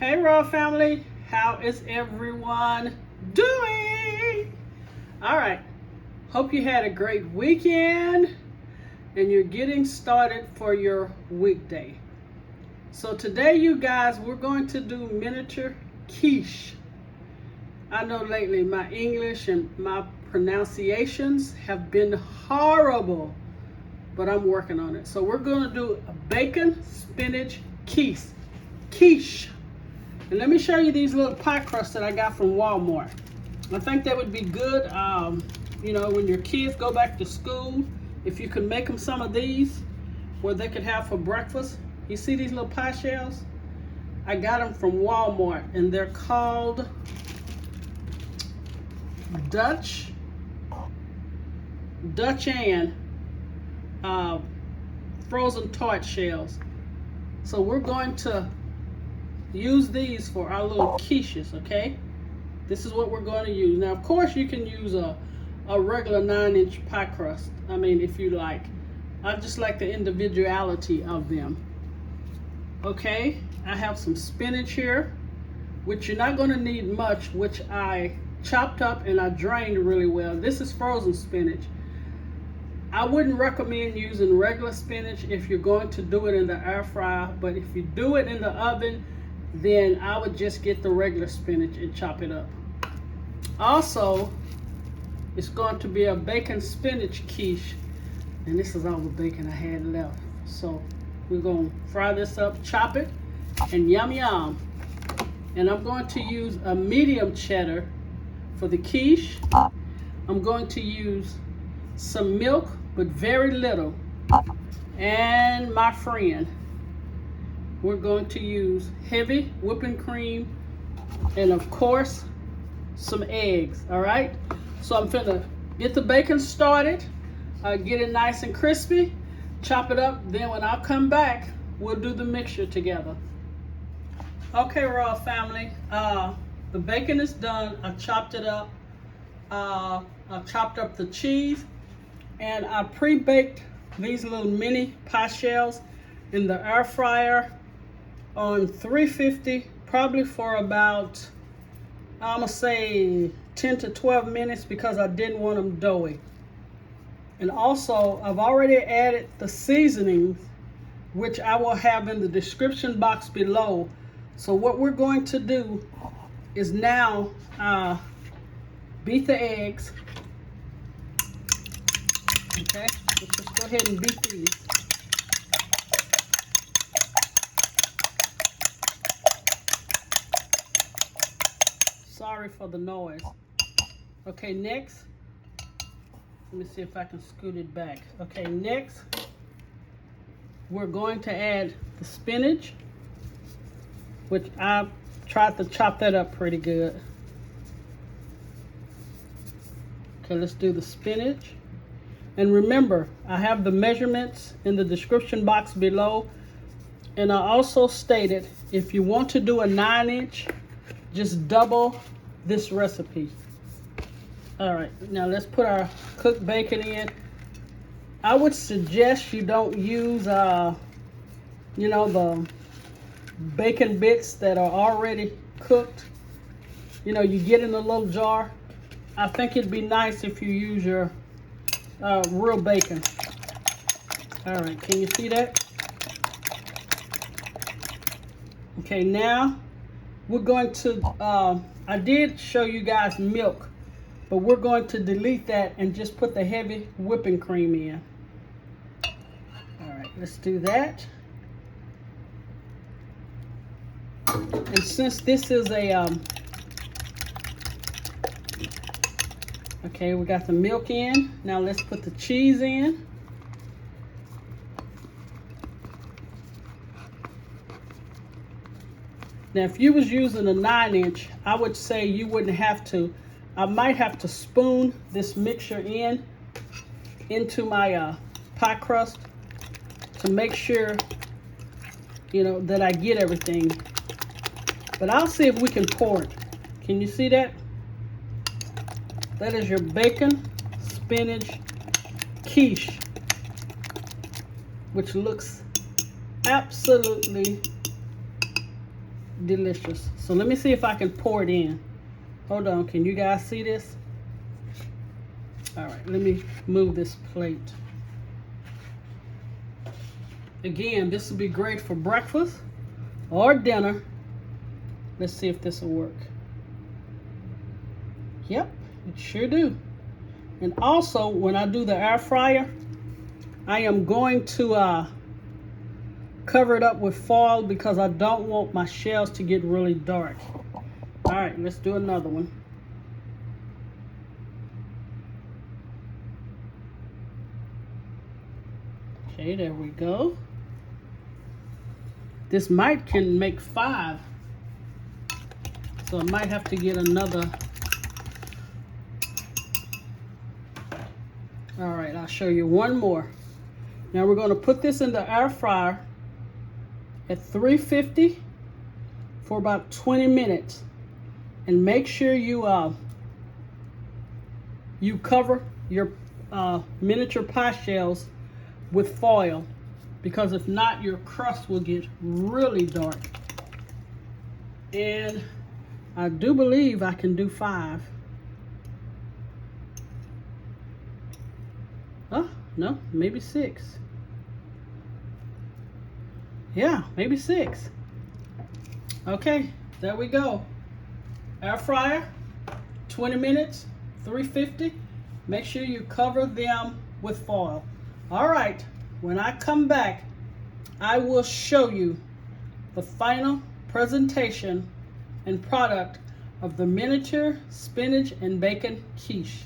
Hey Royal family, how is everyone doing? All right, hope you had a great weekend and you're getting started for your weekday. So today, you guys, we're going to do miniature quiche. I know lately my English and my pronunciations have been horrible, but I'm working on it. So we're going to do a bacon spinach quiche. And let me show you these little pie crusts that I got from Walmart. I think that would be good, when your kids go back to school, if you could make them some of these where they could have for breakfast. You see these little pie shells? I got them from Walmart and they're called Dutch and frozen tart shells. So we're going to use these for our little quiches, okay? This is what we're going to use. Now, of course, you can use a regular 9-inch pie crust. I mean, if you like. I just like the individuality of them. Okay, I have some spinach here, which you're not going to need much, which I chopped up and I drained really well. This is frozen spinach. I wouldn't recommend using regular spinach if you're going to do it in the air fryer, but if you do it in the oven, then I would just get the regular spinach and chop it up. Also, it's going to be a bacon spinach quiche, and this is all the bacon I had left. So we're going to fry this up, chop it, and yum yum. And I'm going to use a medium cheddar for the quiche. I'm going to use some milk, but very little. And my friend, we're going to use heavy whipping cream and of course some eggs. All right, so I'm finna get the bacon started, get it nice and crispy, chop it up, then when I come back we'll do the mixture together. Okay, Royal family, the bacon is done. I chopped it up. I chopped up the cheese, and I pre-baked these little mini pie shells in the air fryer on 350, probably for about, I'm gonna say 10 to 12 minutes because I didn't want them doughy. And also, I've already added the seasonings, which I will have in the description box below. So what we're going to do is now beat the eggs. Okay, let's just go ahead and beat these. Sorry for the noise. Okay, next, let me see if I can scoot it back. Okay, next, we're going to add the spinach, which I tried to chop that up pretty good. Okay, let's do the spinach. And remember, I have the measurements in the description box below. And I also stated, if you want to do a 9-inch, just double this recipe. All right, now let's put our cooked bacon in. I would suggest you don't use, the bacon bits that are already cooked. You get in a little jar. I think it'd be nice if you use your real bacon. All right, can you see that? Okay, now we're going to, I did show you guys milk, but we're going to delete that and just put the heavy whipping cream in. All right, let's do that. And since this is a, okay, we got the milk in. Now let's put the cheese in. Now, if you was using a 9-inch, I would say you wouldn't have to. I might have to spoon this mixture into my pie crust to make sure, that I get everything. But I'll see if we can pour it. Can you see that? That is your bacon spinach quiche, which looks absolutely delicious. So let me see if I can pour it in. Hold on, can you guys see this? All right, let me move this plate. Again, this would be great for breakfast or dinner. Let's see if this will work. Yep, it sure do. And also, when I do the air fryer, I am going to cover it up with foil because I don't want my shells to get really dark. All right, let's do another one. Okay, there we go. This can make 5. So I might have to get another. All right, I'll show you one more. Now we're going to put this in the air fryer at 350 for about 20 minutes. And make sure you cover your miniature pie shells with foil, because if not, your crust will get really dark. And I do believe I can do 5. Oh, no, maybe 6. Yeah, maybe 6. Okay, there we go. Air fryer, 20 minutes, 350. Make sure you cover them with foil. All right, when I come back, I will show you the final presentation and product of the miniature spinach and bacon quiche.